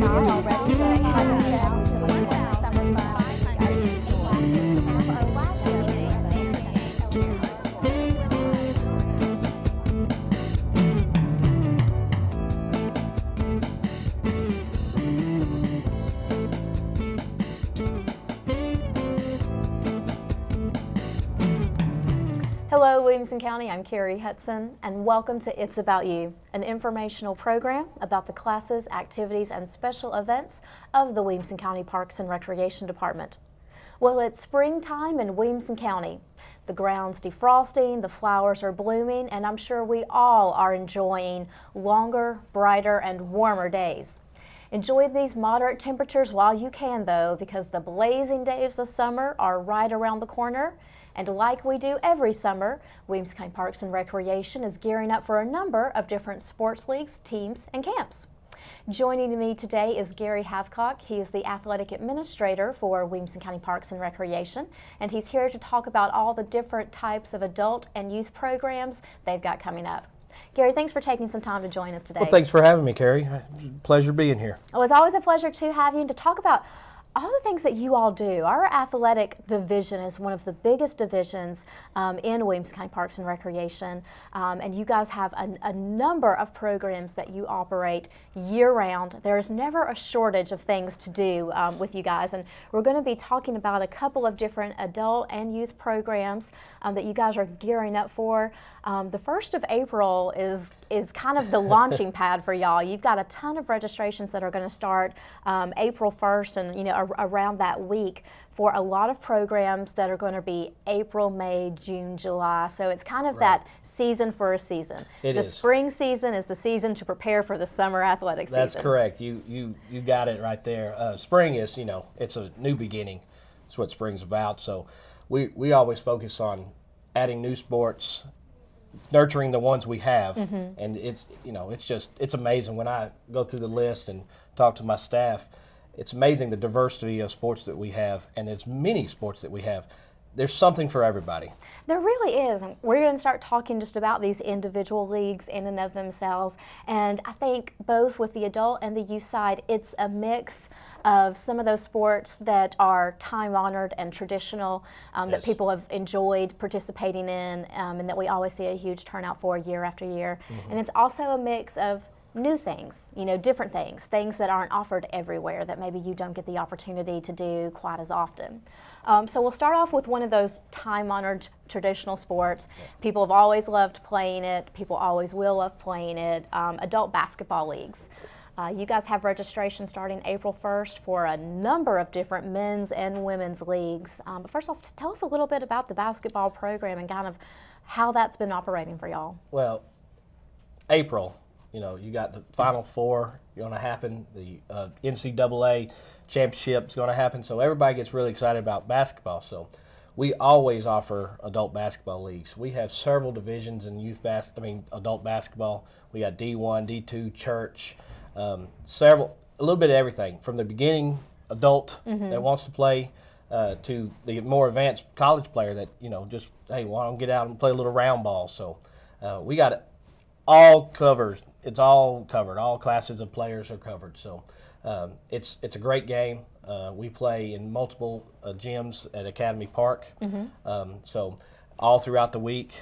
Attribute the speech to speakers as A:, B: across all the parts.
A: not already, but like I said, we still have plenty of summer fun for you guys to enjoy. Our last show
B: Hello, Williamson County. I'm Kerri, Hudson, and welcome to It's About You, an informational program about the classes, activities, and special events of the Williamson County Parks and Recreation Department. Well, it's springtime in Williamson County. The ground's defrosting, the flowers are blooming, and I'm sure we all are enjoying longer, brighter, and warmer days. Enjoy these moderate temperatures while you can, though, because the blazing days of summer are right around the corner. And like we do every summer, Williamson County Parks and Recreation is gearing up for a number of different sports leagues, teams, and camps. Joining me today is Gary Hathcock. He is the athletic administrator for Williamson County Parks and Recreation, and he's here to talk about all the different types of adult and youth programs they've got coming up. Gary, thanks for taking some time to join us today.
C: Well, thanks for having me, Kerri. Pleasure being here.
B: Oh, it's always a pleasure to have you and to talk about all the things that you all do. Our athletic division is one of the biggest divisions in Williamson County Parks and Recreation, and you guys have a number of programs that you operate year-round. There is never a shortage of things to do with you guys, and we're going to be talking about a couple of different adult and youth programs that you guys are gearing up for. The 1st of April is kind of the launching pad for y'all. You've got a ton of registrations that are going to start April 1st and around that week for a lot of programs that are going to be April, May, June, July. So it's kind of that season for a season. The spring season is the season to prepare for the summer athletic season.
C: That's correct. You got it right there. Spring is, it's a new beginning. That's what spring's about. So we always focus on adding new sports, nurturing the ones we have, and it's amazing when I go through the list and talk to my staff. It's amazing the diversity of sports that we have, and as many sports that we have. There's something for everybody.
B: There really is. We're going to start talking just about these individual leagues in and of themselves, and I think both with the adult and the youth side, it's a mix of some of those sports that are time-honored and traditional that people have enjoyed participating in, and that we always see a huge turnout for year after year. And it's also a mix of new things, different things that aren't offered everywhere that maybe you don't get the opportunity to do quite as often. So we'll start off with one of those time-honored traditional sports. People have always loved playing it. People always will love playing it. Adult basketball leagues. You guys have registration starting April 1st for a number of different men's and women's leagues. But first, tell us a little bit about the basketball program and kind of how that's been operating for y'all.
C: Well, April, you got the Final Four going to happen. The NCAA championship is going to happen. So everybody gets really excited about basketball. So we always offer adult basketball leagues. We have several divisions in adult basketball. We got D1, D2, church, a little bit of everything from the beginning adult that wants to play to the more advanced college player that just why don't get out and play a little round ball. So we got it all covered. It's all covered. All classes of players are covered. So it's a great game. We play in multiple gyms at Academy Park. So all throughout the week.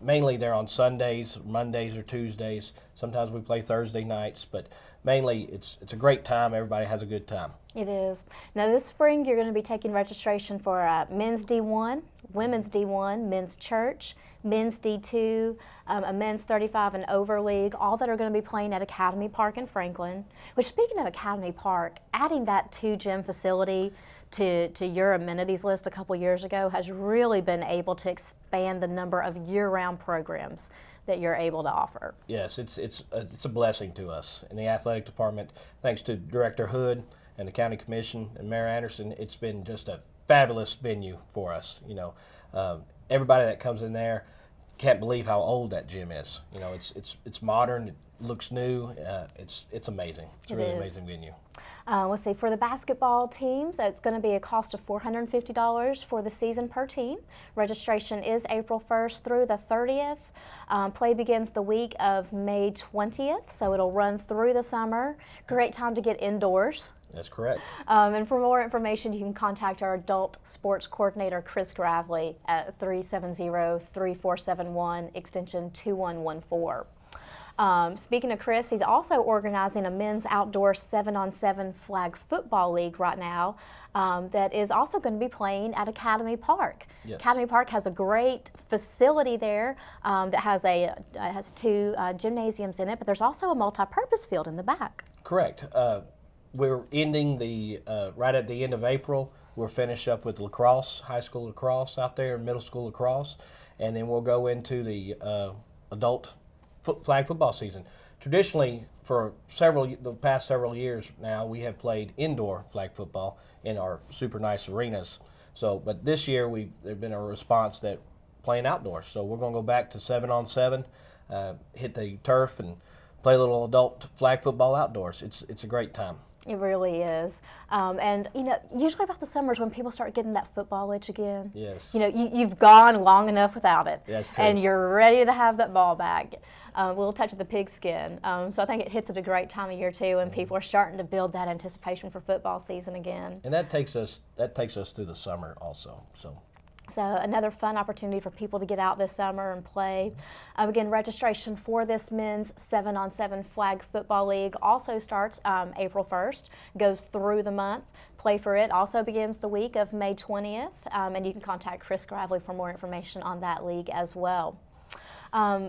C: Mainly they're on Sundays, Mondays, or Tuesdays. Sometimes we play Thursday nights, but mainly it's a great time. Everybody has a good time.
B: It is. Now this spring you're going to be taking registration for men's D1, women's D1, men's church, men's D2, a men's 35 and over league, all that are going to be playing at Academy Park in Franklin. Which, speaking of Academy Park, adding that 2-gym facility to your amenities list a couple years ago has really been able to expand the number of year-round programs that you're able to offer.
C: Yes, it's a blessing to us in the athletic department. Thanks to Director Hood and the County Commission and Mayor Anderson, it's been just a fabulous venue for us. Everybody that comes in there can't believe how old that gym is. You know, it's modern, it looks new, it's amazing. It's a really amazing venue.
B: Let's see, for the basketball teams, it's going to be a cost of $450 for the season per team. Registration is April 1st through the 30th. Play begins the week of May 20th, so it'll run through the summer. Great time to get indoors.
C: That's correct.
B: And for more information, you can contact our adult sports coordinator, Chris Gravely, at 370-3471, extension 2114. Speaking of Chris, he's also organizing a men's outdoor 7-on-7 flag football league right now that is also going to be playing at Academy Park.
C: Yes.
B: Academy Park has a great facility there that has two gymnasiums in it, but there's also a multi-purpose field in the back.
C: Correct. We're ending right at the end of April. We'll finish up with lacrosse, high school lacrosse out there, middle school lacrosse, and then we'll go into the adult flag football season. Traditionally, for the past several years now, we have played indoor flag football in our super nice arenas. But this year there's been a response that playing outdoors. So we're going to go back to 7-on-7, hit the turf and play a little adult flag football outdoors. It's a great time.
B: It really is. And, you know, usually about the summers when people start getting that football itch again.
C: Yes.
B: You know, you've gone long enough without it.
C: That's true.
B: And you're ready to have that ball back. A little touch of the pigskin. So I think it hits at a great time of year, too, and people are starting to build that anticipation for football season again.
C: And that takes us through the summer also.
B: So another fun opportunity for people to get out this summer and play. Again, registration for this men's 7-on-7 flag football league also starts April 1st, goes through the month. Play for it also begins the week of May 20th, and you can contact Chris Gravely for more information on that league as well.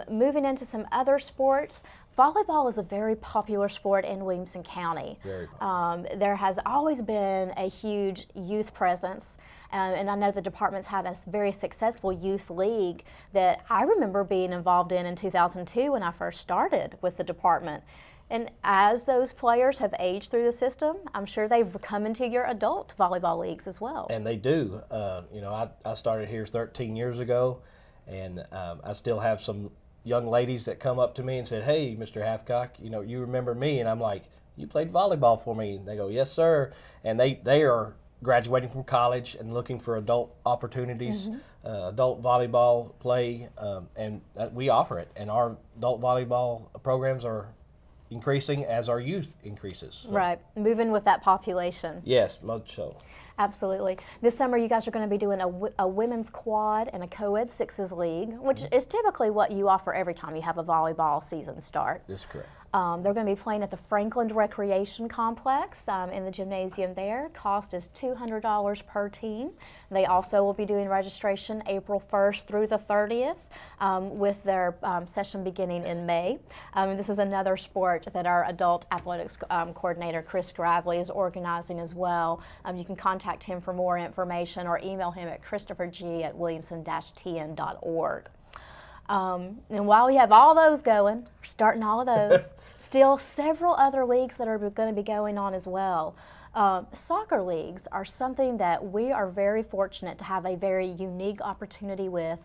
B: Moving into some other sports, volleyball is a very popular sport in Williamson County.
C: Very popular.
B: There has always been a huge youth presence, and I know the department's had a very successful youth league that I remember being involved in 2002 when I first started with the department. And as those players have aged through the system, I'm sure they've come into your adult volleyball leagues as well.
C: And they do. You know, I started here 13 years ago, and I still have some young ladies that come up to me and said, "Hey, Mr. Hathcock, you know, you remember me?" And I'm like, "You played volleyball for me?" And they go, "Yes, sir." And they are graduating from college and looking for adult opportunities, adult volleyball play, and we offer it. And our adult volleyball programs are increasing as our youth increases. So.
B: Right, moving with that population.
C: Yes, much so.
B: Absolutely. This summer you guys are going to be doing a women's quad and a co-ed sixes league, which is typically what you offer every time you have a volleyball season start.
C: That's correct.
B: They're going to be playing at the Franklin Recreation Complex in the gymnasium there. Cost is $200 per team. They also will be doing registration April 1st through the 30th with their session beginning in May. This is another sport that our adult athletics coordinator, Chris Gravely, is organizing as well. You can contact him for more information or email him at christopherg@williamson-tn.org. And while we have all those going, we're starting all of those, still several other leagues that are going to be going on as well. Soccer leagues are something that we are very fortunate to have a very unique opportunity with,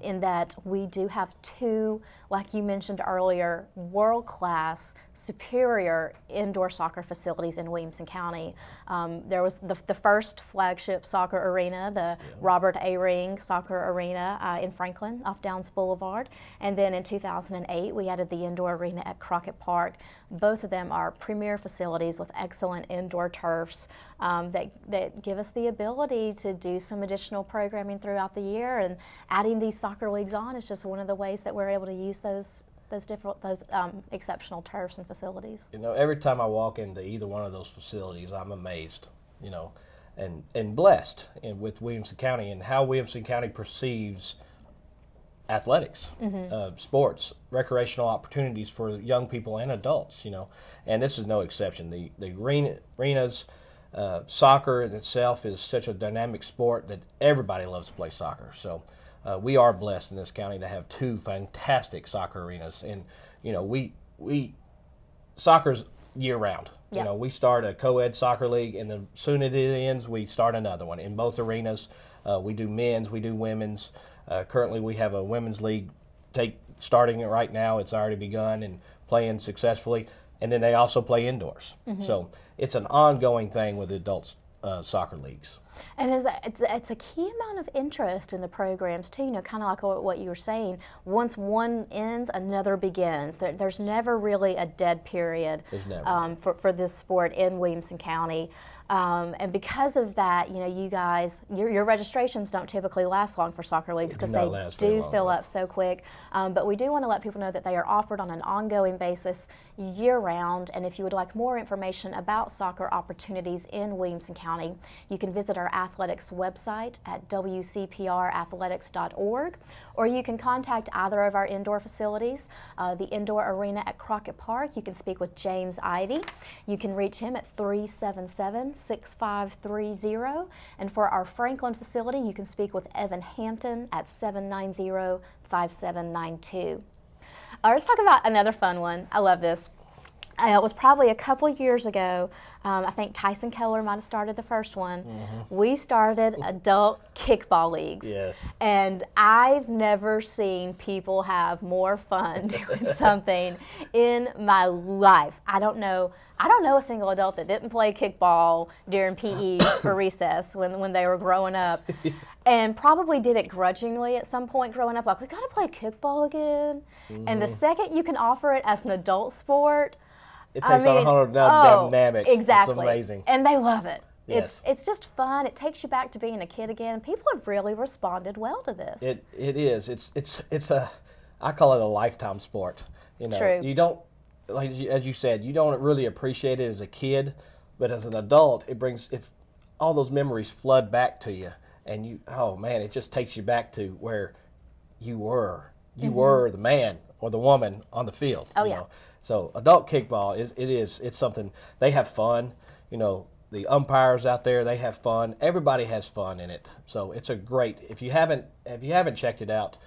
B: in that we do have two, like you mentioned earlier, world-class, superior indoor soccer facilities in Williamson County. There was the first flagship soccer arena, the Robert A. Ring Soccer Arena in Franklin off Downs Boulevard, and then in 2008 we added the indoor arena at Crockett Park. Both of them are premier facilities with excellent indoor turfs that give us the ability to do some additional programming throughout the year, and adding these soccer leagues on is just one of the ways that we're able to use those exceptional turfs and facilities.
C: You know, every time I walk into either one of those facilities, I'm amazed, you know, and blessed with Williamson County and how Williamson County perceives athletics, sports, recreational opportunities for young people and adults, you know, and this is no exception. The arenas, soccer in itself is such a dynamic sport that everybody loves to play soccer. So we are blessed in this county to have two fantastic soccer arenas, and you know, we soccer's year round.
B: Yep.
C: You know, we start a co-ed soccer league, and then soon as it ends, we start another one in both arenas. We do men's, we do women's. Currently, we have a women's league starting it right now. It's already begun and playing successfully. And then they also play indoors. So it's an ongoing thing with the adult soccer leagues.
B: And it's a key amount of interest in the programs too, kind of like what you were saying. Once one ends, another begins. There's never really a dead period for this sport in Williamson County. And because of that, you guys, your registrations don't typically last long for soccer leagues because they do fill up so quick. But we do want to let people know that they are offered on an ongoing basis year-round. And if you would like more information about soccer opportunities in Williamson County, you can visit our athletics website at WCPRathletics.org, or you can contact either of our indoor facilities. The indoor arena at Crockett Park, you can speak with James Idy. You can reach him at 377-6530. And for our Franklin facility, you can speak with Evan Hampton at 790-5792. Let's talk about another fun one. I love this. It was probably a couple years ago. I think Tyson Keller might have started the first one. We started adult kickball leagues.
C: Yes.
B: And I've never seen people have more fun doing something in my life. I don't know a single adult that didn't play kickball during PE for recess when they were growing up. And probably did it grudgingly at some point growing up, like, we gotta play kickball again. And the second you can offer it as an adult sport,
C: it takes on a whole dynamic.
B: Exactly.
C: It's amazing.
B: And they love it.
C: Yes.
B: It's just fun. It takes you back to being a kid again. People have really responded well to this.
C: It is. It's I call it a lifetime sport.
B: True.
C: You don't, as you said, you don't really appreciate it as a kid, but as an adult, all those memories flood back to you, and oh man, it just takes you back to where you were. You were the man or the woman on the field.
B: Oh yeah.
C: So adult kickball it's something. They have fun. The umpires out there, they have fun. Everybody has fun in it. So it's a great. If you haven't checked it out,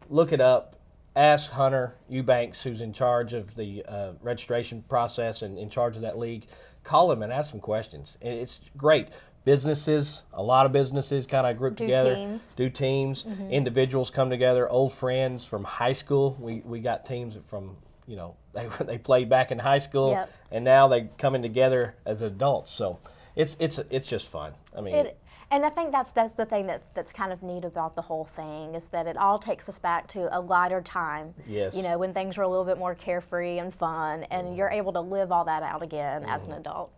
C: look it up. Ask Hunter Eubanks, who's in charge of the registration process and in charge of that league. Call him and ask some questions. It's great. A lot of businesses kind of group together. Do teams. Individuals come together. Old friends from high school. We got teams from. They played back in high school, and now they're coming together as adults. So it's just fun. I mean,
B: and I think that's the thing that's kind of neat about the whole thing is that it all takes us back to a lighter time.
C: Yes.
B: When things were a little bit more carefree and fun, and you're able to live all that out again as an adult.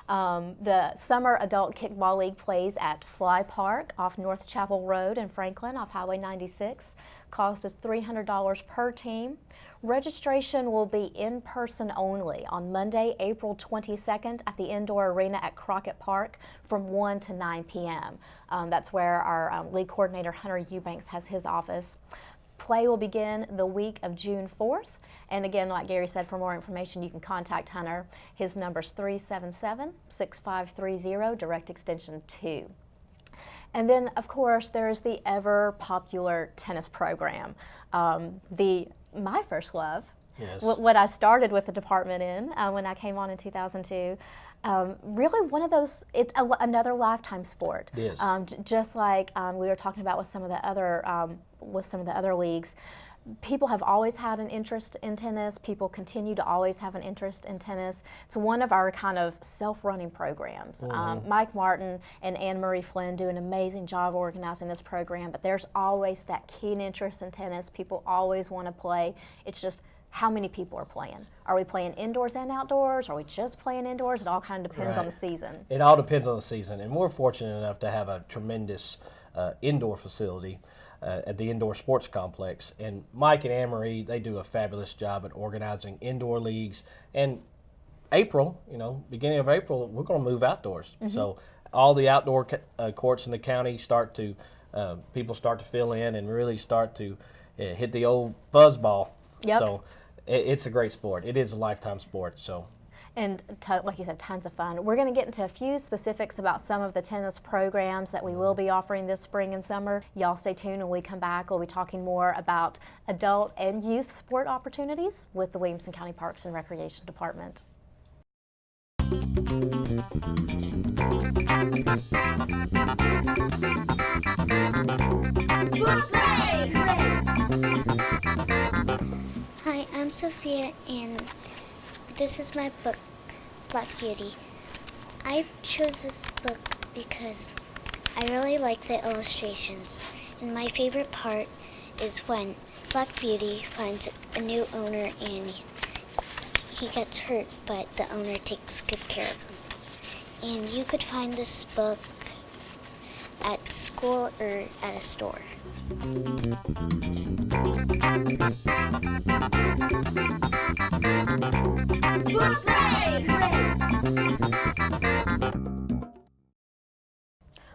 B: The Summer Adult Kickball League plays at Fly Park off North Chapel Road in Franklin off Highway 96. Cost is $300 per team. Registration will be in person only on Monday, April 22nd at the indoor arena at Crockett Park from 1 to 9 p.m. That's where our league coordinator, Hunter Eubanks, has his office. Play will begin the week of June 4th. And again, like Gary said, for more information, you can contact Hunter. His number is 377-6530, direct extension 2. And then, of course, there's the ever-popular tennis program. My first love, what I started with the department in when I came on in 2002, really one of those, another lifetime sport.
C: It is.
B: Just like we were talking about with some of the other leagues. People have always had an interest in tennis. People continue to always have an interest in tennis. It's one of our kind of self-running programs. Mike Martin and Anne Marie Flynn do an amazing job organizing this program, but there's always that keen interest in tennis. People always want to play. It's just how many people are playing. Are we playing indoors and outdoors? Are we just playing indoors? It all kind of depends on the season.
C: It all depends on the season, and we're fortunate enough to have a tremendous indoor facility at the indoor sports complex. And Mike and Anne-Marie, they do a fabulous job at organizing indoor leagues. And beginning of April, we're going to move outdoors. So all the outdoor courts in the county people start to fill in and really start to hit the old fuzzball. So it's a great sport. It is a lifetime sport. So.
B: And like you said, tons of fun. We're going to get into a few specifics about some of the tennis programs that we will be offering this spring and summer. Y'all stay tuned. When we come back, we'll be talking more about adult and youth sport opportunities with the Williamson County Parks and Recreation Department.
D: Whoa! I'm Sofia, and this is my book, Black Beauty. I chose this book because I really like the illustrations, and my favorite part is when Black Beauty finds a new owner and he gets hurt, but the owner takes good care of him. And you could find this book at school or at a store.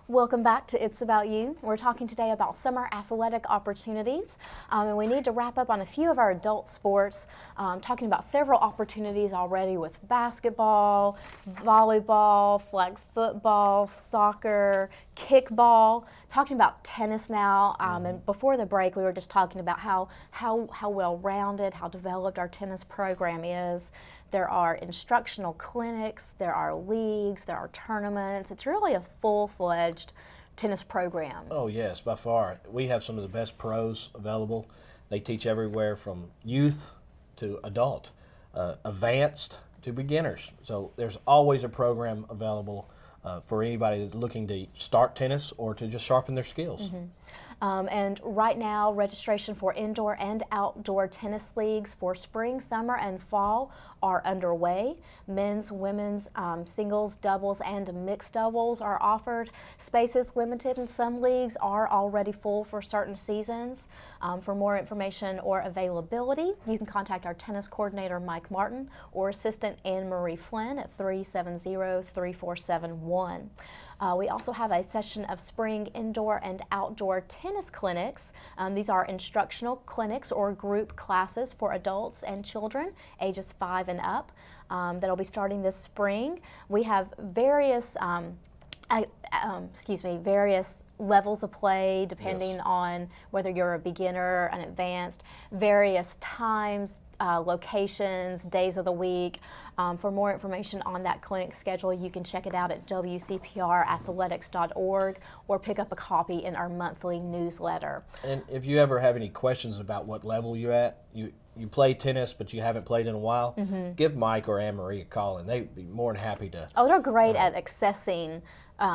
B: Welcome back to It's About You. We're talking today about summer athletic opportunities, and we need to wrap up on a few of our adult sports, talking about several opportunities already with basketball, volleyball, flag football, soccer, kickball, talking about tennis now, and before the break we were just talking about how well-rounded, how developed our tennis program is. There are instructional clinics, there are leagues, there are tournaments. It's really a full-fledged tennis program.
C: Oh yes, by far. We have some of the best pros available. They teach everywhere from youth to adult, advanced to beginners. So there's always a program available for anybody that's looking to start tennis or to just sharpen their skills.
B: And right now, registration for indoor and outdoor tennis leagues for spring, summer, and fall are underway. Men's, women's, singles, doubles, and mixed doubles are offered. Space is limited and some leagues are already full for certain seasons. For more information or availability, you can contact our tennis coordinator, Mike Martin, or assistant Anne Marie Flynn at 370-3471. We also have a session of spring indoor and outdoor tennis clinics. These are instructional clinics or group classes for adults and children ages 5 and up that'll be starting this spring. We have various various levels of play depending on whether you're a beginner, an advanced, various times, locations, days of the week. For more information on that clinic schedule, you can check it out at WCP&Rathletics.org or pick up a copy in our monthly newsletter.
C: And if you ever have any questions about what level you're at, you play tennis but you haven't played in a while, give Mike or Anne Marie a call and they'd be more than happy to.
B: Oh, they're great at accessing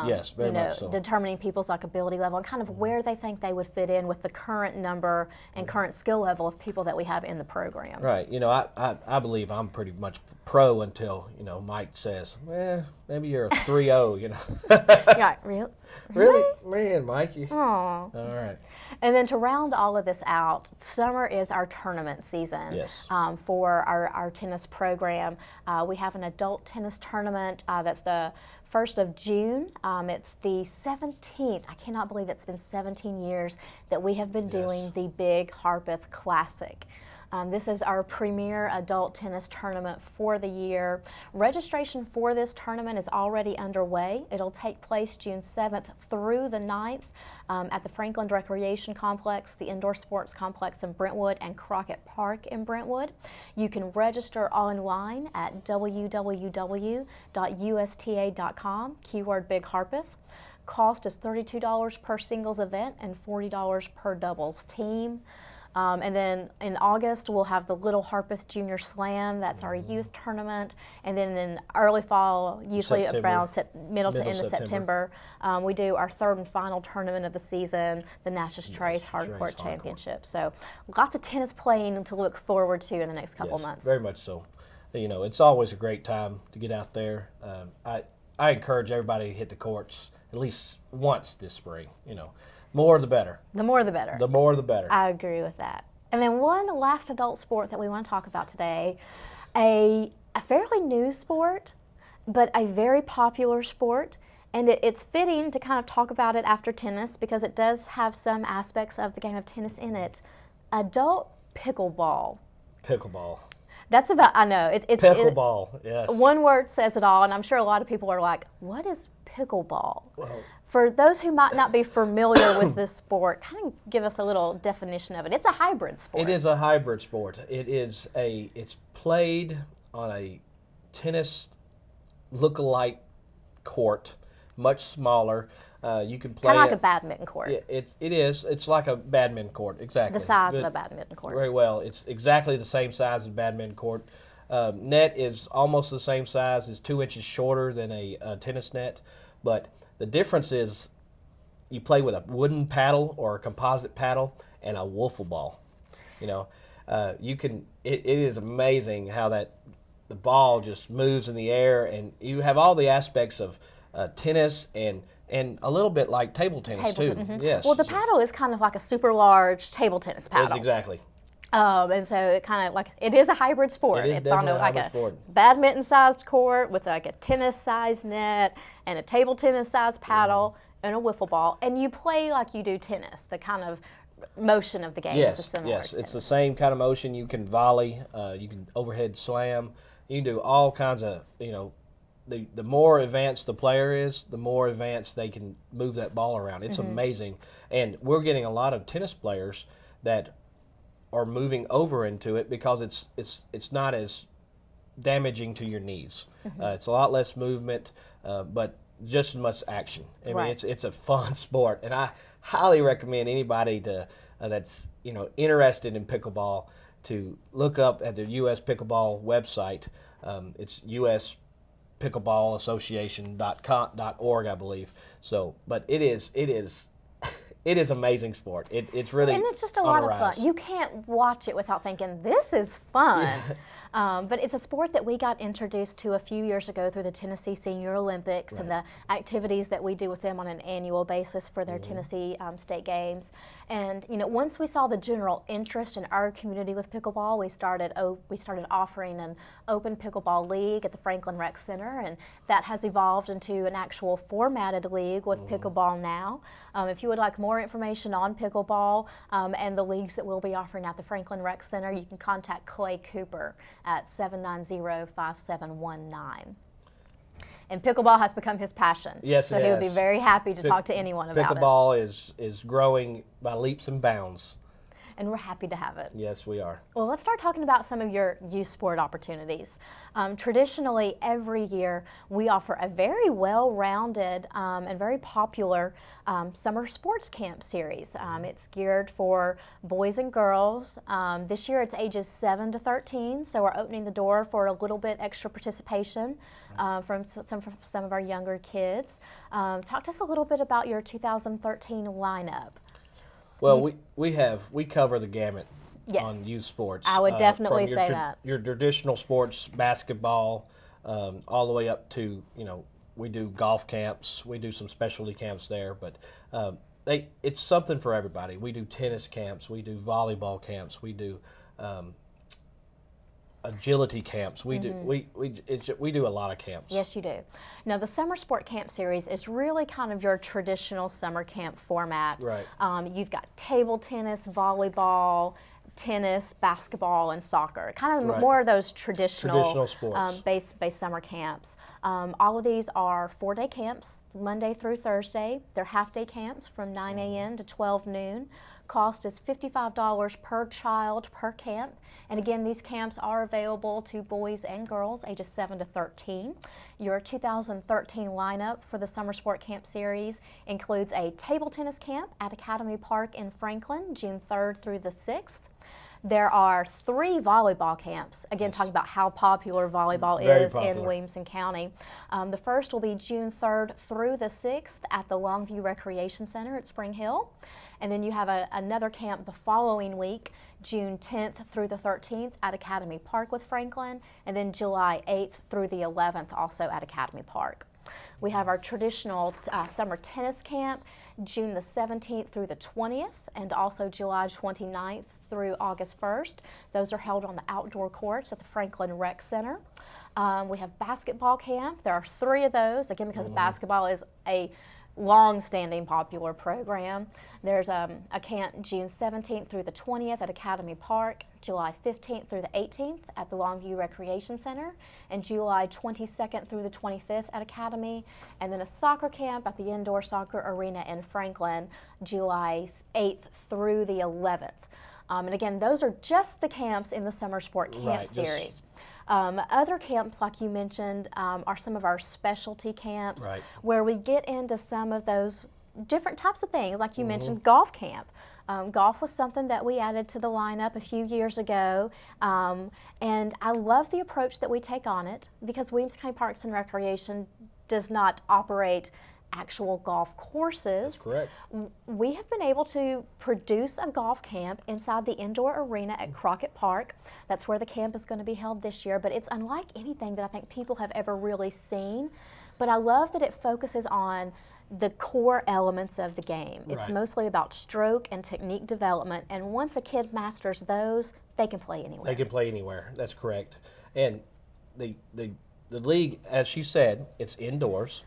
C: yes, very much so.
B: determining people's ability level and kind of where they think they would fit in with the current number and current skill level of people that we have in the program.
C: Right. You know, I believe I'm pretty much pro until, you know, Mike says, maybe you're a 3-0, you know.
B: Right, really?
C: Really? Man, Mikey.
B: Aw.
C: All right.
B: And then to round all of this out, summer is our tournament season.
C: Yes.
B: For our tennis program. We have an adult tennis tournament that's the 1st of June. It's the 17th. I cannot believe it's been 17 years that we have been doing the Big Harpeth Classic. This is our premier adult tennis tournament for the year. Registration for this tournament is already underway. It'll take place June 7th through the 9th at the Franklin Recreation Complex, the Indoor Sports Complex in Brentwood, and Crockett Park in Brentwood. You can register online at www.usta.com, keyword Big Harpeth. Cost is $32 per singles event and $40 per doubles team. And then in August, we'll have the Little Harpeth Junior Slam. That's our youth tournament. And then in early fall, usually around middle to end of September, we do our 3rd and final tournament of the season, the Natchez Trace Hardcourt Championship. So lots of tennis playing to look forward to in the next couple months.
C: Very much so. You know, it's always a great time to get out there. I encourage everybody to hit the courts at least once this spring, you know. More the better.
B: The more the better.
C: The more the better.
B: I agree with that. And then one last adult sport that we want to talk about today, a fairly new sport, but a very popular sport. And it's fitting to kind of talk about it after tennis because it does have some aspects of the game of tennis in it. Adult pickleball.
C: Pickleball.
B: That's about, I know.
C: Pickleball, yes.
B: One word says it all, and I'm sure a lot of people are like, what is pickleball?
C: Well,
B: for those who might not be familiar with this sport, kind of give us a little definition of it. It's a hybrid sport.
C: It is a hybrid sport. It's played on a tennis look-alike court, much smaller. You can play
B: Kind of like
C: it.
B: a badminton court.
C: Yeah, it is. It's like a badminton court, exactly.
B: The size of
C: Good.
B: a badminton court.
C: Very well. It's exactly the same size as a badminton court. Net is almost the same size. It's 2 inches shorter than a tennis net, but the difference is you play with a wooden paddle or a composite paddle and a wiffle ball. You know, you can. It is amazing how the ball just moves in the air, and you have all the aspects of tennis and a little bit like table tennis too. Yes.
B: Well, the paddle is kind of like a super large table tennis paddle.
C: Yes, exactly.
B: And so it kind of like, it is a hybrid sport.
C: It is
B: It's on
C: definitely a
B: like
C: hybrid
B: a
C: sport.
B: badminton-sized court with like a tennis-sized net and a table tennis-sized paddle and a wiffle ball. And you play like you do tennis. The kind of motion of the game is similar.
C: Yes,
B: to
C: it's the
B: tennis.
C: same kind of motion. You can volley, you can overhead slam, you can do all kinds of, the more advanced the player is, the more advanced they can move that ball around. It's amazing. And we're getting a lot of tennis players that are moving over into it because it's not as damaging to your knees. It's a lot less movement, but just as much action. I mean,
B: Right.
C: it's a fun sport, and I highly recommend anybody that's interested in pickleball to look up at the U.S. Pickleball website. It's uspickleball.association.org, I believe. So, but it is amazing sport. It's really
B: And it's just a
C: on
B: lot
C: the
B: of
C: rise.
B: fun. You can't watch it without thinking, this is fun. But it's a sport that we got introduced to a few years ago through the Tennessee Senior Olympics and the activities that we do with them on an annual basis for their Tennessee State Games. And once we saw the general interest in our community with pickleball, we started offering an open pickleball league at the Franklin Rec Center, and that has evolved into an actual formatted league with pickleball now. If you would like more information on pickleball and the leagues that we'll be offering at the Franklin Rec Center, you can contact Clay Cooper at 790-5719. And pickleball has become his passion.
C: Yes,
B: so
C: it
B: he would be
C: has.
B: very happy to talk to anyone about it.
C: Pickleball is growing by leaps and bounds.
B: And we're happy to have it.
C: Yes, we are.
B: Well, let's start talking about some of your youth sport opportunities. Traditionally, every year, we offer a very well-rounded and very popular summer sports camp series. It's geared for boys and girls. This year, it's ages 7 to 13, so we're opening the door for a little bit extra participation from some of our younger kids. Talk to us a little bit about your 2013 lineup.
C: Well, we cover the gamut
B: Yes.
C: on youth sports.
B: I would definitely
C: from
B: say that.
C: Your traditional sports, basketball, all the way up to, we do golf camps. We do some specialty camps there, but it's something for everybody. We do tennis camps. We do volleyball camps. We do agility camps. We do a lot of camps.
B: Yes, you do. Now, the Summer Sport Camp Series is really kind of your traditional summer camp format.
C: Right.
B: You've got table tennis, volleyball, tennis, basketball, and soccer. Kind of
C: Right.
B: more of those traditional
C: sports.
B: base summer camps. All of these are 4-day camps, Monday through Thursday. They're half-day camps from 9 a.m. to 12 noon. Cost is $55 per child per camp. And again, these camps are available to boys and girls ages 7 to 13. Your 2013 lineup for the Summer Sport Camp Series includes a table tennis camp at Academy Park in Franklin, June 3rd through the 6th. There are 3 volleyball camps, again talking about how popular volleyball
C: Very
B: is in
C: popular.
B: Williamson County. The first will be June 3rd through the 6th at the Longview Recreation Center at Spring Hill. And then you have another camp the following week, June 10th through the 13th at Academy Park with Franklin, and then July 8th through the 11th also at Academy Park. We have our traditional summer tennis camp, June the 17th through the 20th, and also July 29th through August 1st. Those are held on the outdoor courts at the Franklin Rec Center. We have basketball camp. There are 3 of those, again, because basketball is a long-standing popular program. There's a camp June 17th through the 20th at Academy Park, July 15th through the 18th at the Longview Recreation Center, and July 22nd through the 25th at Academy, and then a soccer camp at the Indoor Soccer Arena in Franklin, July 8th through the 11th. And again, those are just the camps in the Summer Sport Camp
C: Right,
B: Series. Other camps, like you mentioned, are some of our specialty camps
C: Right.
B: where we get into some of those different types of things, like you mentioned, golf camp. Golf was something that we added to the lineup a few years ago, and I love the approach that we take on it because Williamson County Parks and Recreation does not operate actual golf courses.
C: That's correct.
B: We have been able to produce a golf camp inside the indoor arena at Crockett Park. That's where the camp is going to be held this year, but it's unlike anything that I think people have ever really seen. But I love that it focuses on the core elements of the game. It's
C: Right.
B: mostly about stroke and technique development, and once a kid masters those, they can play anywhere.
C: They can play anywhere. That's correct. And the league, as she said, it's indoors.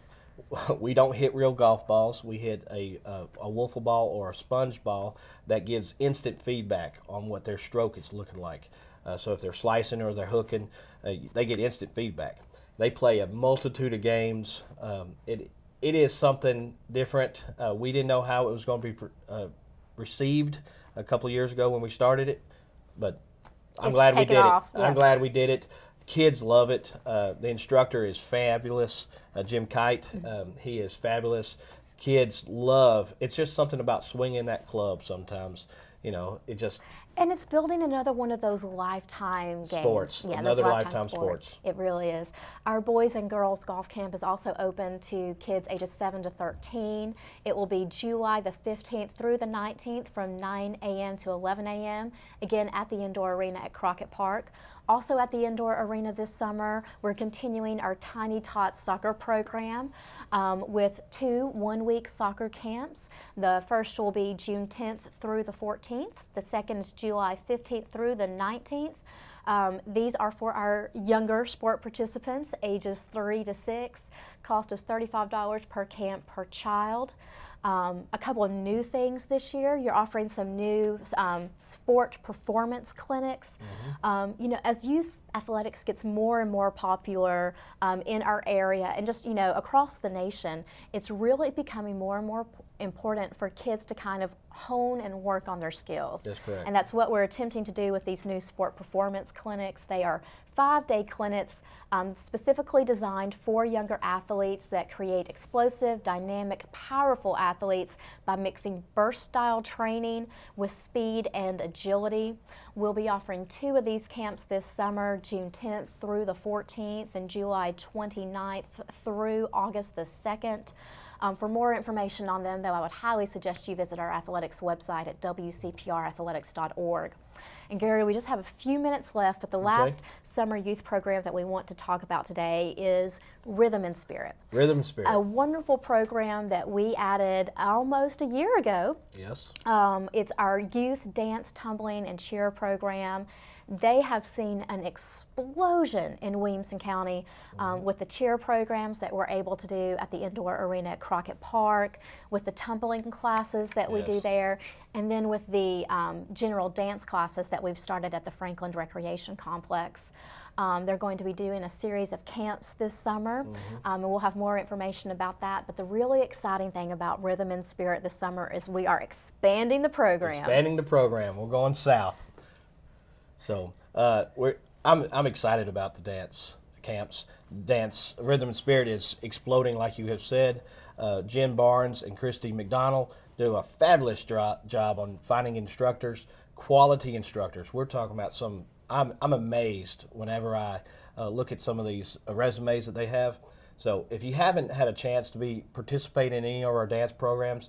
C: We don't hit real golf balls. We hit a wiffle ball or a sponge ball that gives instant feedback on what their stroke is looking like. So if they're slicing or they're hooking, they get instant feedback. They play a multitude of games. It is something different. We didn't know how it was going to be received a couple of years ago when we started it, but I'm
B: It's
C: glad we
B: taken
C: did
B: off,
C: it.
B: yeah.
C: I'm glad we did it. Kids love it. The instructor is fabulous, Jim Kite. He is fabulous. Kids love. It's just something about swinging that club sometimes. You know, it just
B: And it's building another one of those lifetime games.
C: Sports,
B: Yeah,
C: another
B: those
C: lifetime sports.
B: It really is. Our boys and girls golf camp is also open to kids ages 7 to 13. It will be July the 15th through the 19th from 9 a.m. to 11 a.m. Again at the indoor arena at Crockett Park. Also at the indoor arena this summer, we're continuing our Tiny Tots soccer program with 2 one-week soccer camps. The first will be June 10th through the 14th. The second is July 15th through the 19th. These are for our younger sport participants, ages 3 to 6. Cost is $35 per camp per child. A couple of new things this year. You're offering some new sport performance clinics. You know, as youth athletics gets more and more popular in our area and just, you know, across the nation, it's really becoming more and more important for kids to kind of hone and work on their skills.
C: That's correct.
B: And that's what we're attempting to do with these new sport performance clinics. They are 5-day clinics specifically designed for younger athletes that create explosive, dynamic, powerful athletes by mixing burst style training with speed and agility. We'll be offering 2 of these camps this summer, June 10th through the 14th and July 29th through August the 2nd. For more information on them, though, I would highly suggest you visit our athletics website at WCP&Rathletics.org. And Gary, we just have a few minutes left, but the last summer youth program that we want to talk about today is Rhythm and Spirit.
C: Rhythm and Spirit.
B: A wonderful program that we added almost a year ago.
C: Yes.
B: It's our youth dance, tumbling, and cheer program. They have seen an explosion in Williamson County with the cheer programs that we're able to do at the indoor arena at Crockett Park, with the tumbling classes that we do
C: Yes.
B: there, and then with the general dance classes that we've started at the Franklin Recreation Complex. They're going to be doing a series of camps this summer, and we'll have more information about that. But the really exciting thing about Rhythm and Spirit this summer is we are expanding the program.
C: Expanding the program. We're going south. So I'm excited about the dance camps. Dance Rhythm and Spirit is exploding, like you have said. Jen Barnes and Christy McDonald do a fabulous job on finding instructors, quality instructors. We're talking about some. I'm amazed whenever I look at some of these resumes that they have. So if you haven't had a chance to participate in any of our dance programs,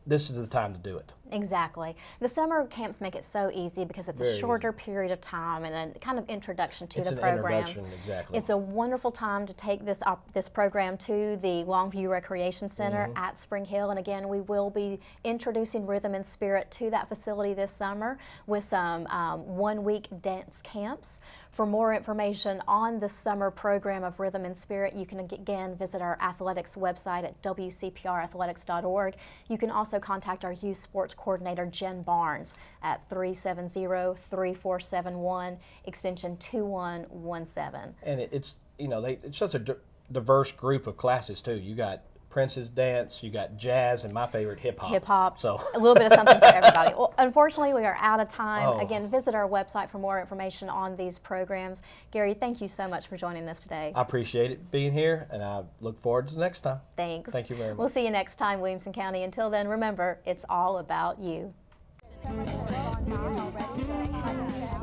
C: this is the time to do it.
B: Exactly. The summer camps make it so easy because it's
C: Very
B: a shorter period of time and a kind of introduction to
C: It's
B: the
C: an
B: program.
C: introduction, exactly.
B: It's a wonderful time to take this program to the Longview Recreation Center at Spring Hill. And again, we will be introducing Rhythm and Spirit to that facility this summer with some one-week dance camps. For more information on the summer program of Rhythm and Spirit, you can again visit our athletics website at WCPRathletics.org. You can also contact our youth sports coordinator, Jen Barnes, at 370-3471, extension 2117.
C: And it's it's such a diverse group of classes too. You got Prince's dance, you got jazz, and my favorite, hip hop.
B: Hip hop.
C: So
B: a little bit of something for everybody. Well, unfortunately, we are out of time.
C: Oh.
B: Again, visit our website for more information on these programs. Gary, thank you so much for joining us today.
C: I appreciate it being here, and I look forward to the next time.
B: Thanks.
C: Thank you very much.
B: We'll see you next time, Williamson County. Until then, remember, it's all about you.
A: So much has gone by already.